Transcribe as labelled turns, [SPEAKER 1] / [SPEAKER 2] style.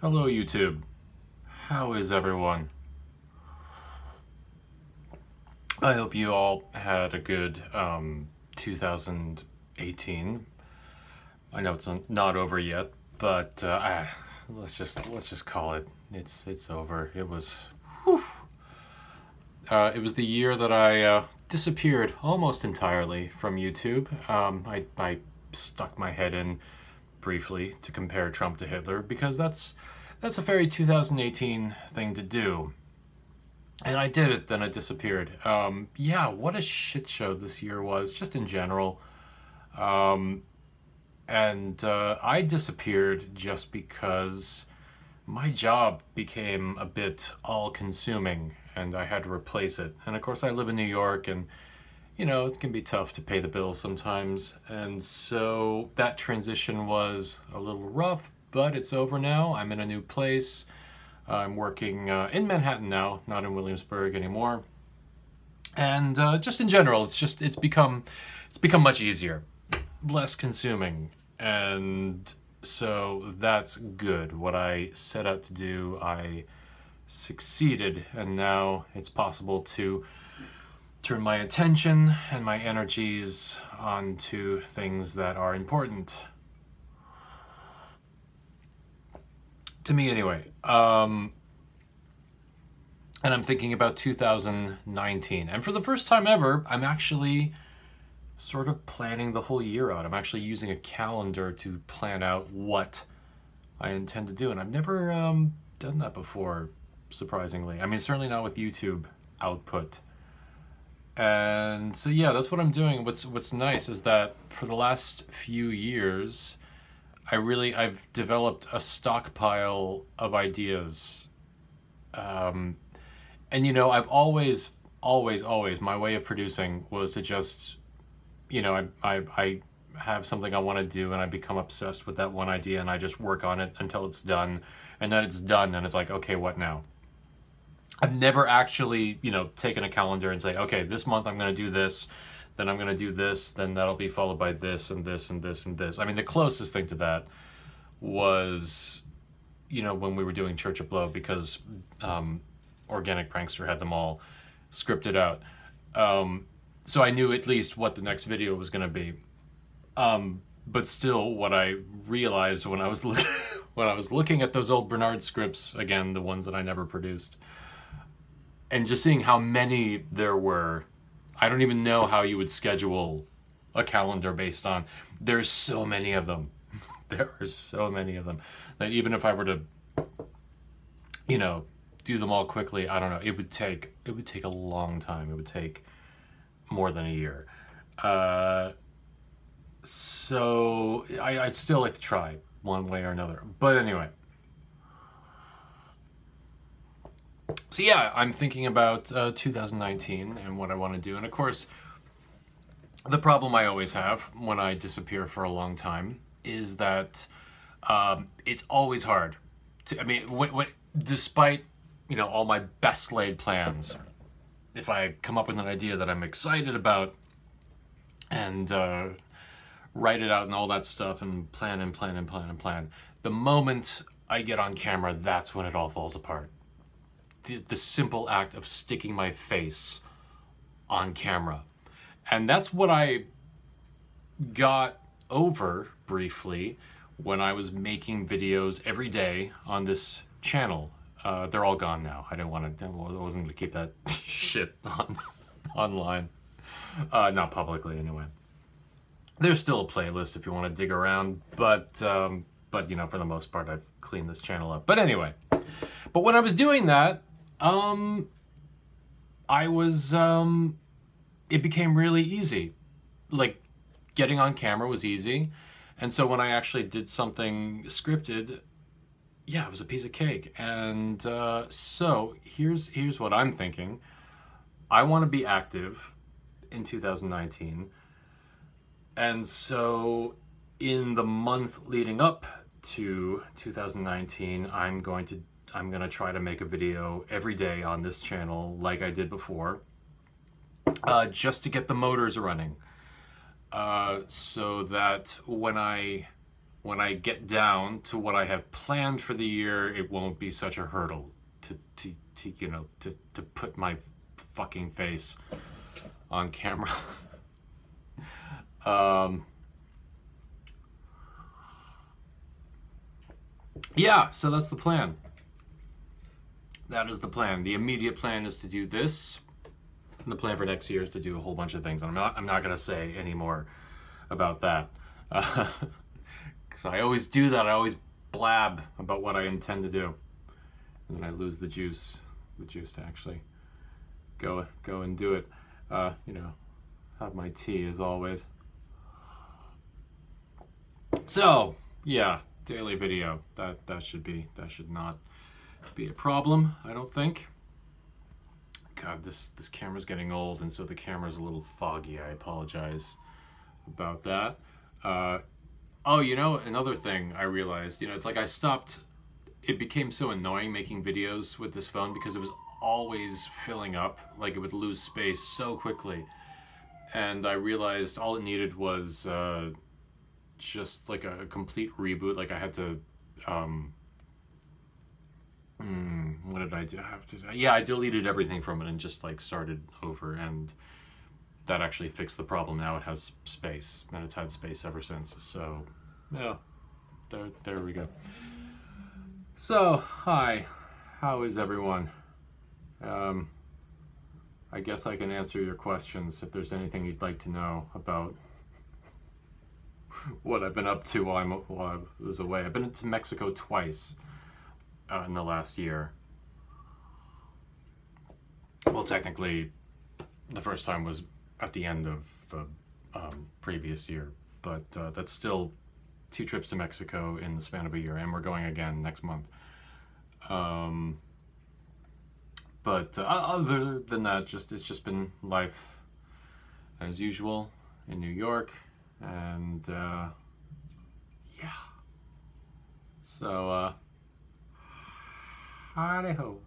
[SPEAKER 1] Hello YouTube, how is everyone? I hope you all had a good 2018. I know it's not over yet, but let's just call it. It's over. It was the year that I disappeared almost entirely from YouTube. I stuck my head in briefly to compare Trump to Hitler because that's a very 2018 thing to do. And I did it, then I disappeared. Yeah, what a shit show this year was, just in general. I disappeared just because my job became a bit all-consuming, and I had to replace it. And of course, I live in New York, and you know, it can be tough to pay the bills sometimes. And so that transition was a little rough, but it's over now. I'm in a new place. I'm working in Manhattan now, not in Williamsburg anymore. And just in general, it's become much easier, less consuming. And so that's good. What I set out to do, I succeeded, and now it's possible to turn my attention and my energies onto things that are important. To me anyway. And I'm thinking about 2019. And for the first time ever, I'm actually sort of planning the whole year out. I'm actually using a calendar to plan out what I intend to do. And I've never done that before, surprisingly. I mean, certainly not with YouTube output. And so yeah, that's what I'm doing. What's nice is that for the last few years, I've developed a stockpile of ideas. And you know, I've always, my way of producing was to just, you know, I have something I want to do and I become obsessed with that one idea and I just work on it until it's done. And then it's done and it's like, okay, what now? I've never actually, you know, taken a calendar and say, okay, this month I'm going to do this, then I'm going to do this, then that'll be followed by this and this and this and this. I mean, the closest thing to that was, you know, when we were doing Church of Blow, because Organic Prankster had them all scripted out. So I knew at least what the next video was going to be. But still, what I realized when I was looking at those old Bernard scripts, again, the ones that I never produced, and just seeing how many there were, I don't even know how you would schedule a calendar based on. There's so many of them. There are so many of them that even if I were to, you know, do them all quickly, I don't know, it would take a long time. It would take more than a year. So I'd still like to try one way or another. But anyway. So yeah, I'm thinking about 2019 and what I want to do. And of course, the problem I always have when I disappear for a long time is that it's always hard to, I mean, despite, you know, all my best laid plans, if I come up with an idea that I'm excited about and write it out and all that stuff and plan, the moment I get on camera, that's when it all falls apart. The simple act of sticking my face on camera. And that's what I got over briefly when I was making videos every day on this channel. They're all gone now. I wasn't going to keep that shit online. Not publicly anyway. There's still a playlist if you want to dig around, but you know, for the most part, I've cleaned this channel up. But anyway, but when I was doing that, it became really easy. Like, getting on camera was easy. And so when I actually did something scripted, yeah, it was a piece of cake. And so here's what I'm thinking. I want to be active in 2019. And so in the month leading up to 2019, I'm going to try to make a video every day on this channel like I did before, just to get the motors running, so that when I when I get down to what I have planned for the year, it won't be such a hurdle to you know, to put my fucking face on camera. Yeah, so that's the plan. That is the plan. The immediate plan is to do this. And the plan for next year is to do a whole bunch of things. And I'm not going to say any more about that. Because I always do that. I always blab about what I intend to do. And then I lose the juice to actually go and do it. You know, have my tea as always. So, yeah, daily video. That should not be a problem, I don't think. God, this camera's getting old, and so the camera's a little foggy. I apologize about that. Oh, you know, another thing I realized, you know, it's like I stopped, it became so annoying making videos with this phone because it was always filling up, like it would lose space so quickly. And I realized all it needed was just like a complete reboot. Like I had to, what did I do? Yeah, I deleted everything from it and just like started over, and that actually fixed the problem. Now it has space, and it's had space ever since. So, yeah, there we go. So, hi, how is everyone? I guess I can answer your questions if there's anything you'd like to know about what I've been up to while I was away. I've been to Mexico twice in the last year. Well, technically, the first time was at the end of the previous year, but that's still 2 trips to Mexico in the span of a year, and we're going again next month. But other than that, it's just been life as usual in New York, and yeah. So, howdy ho.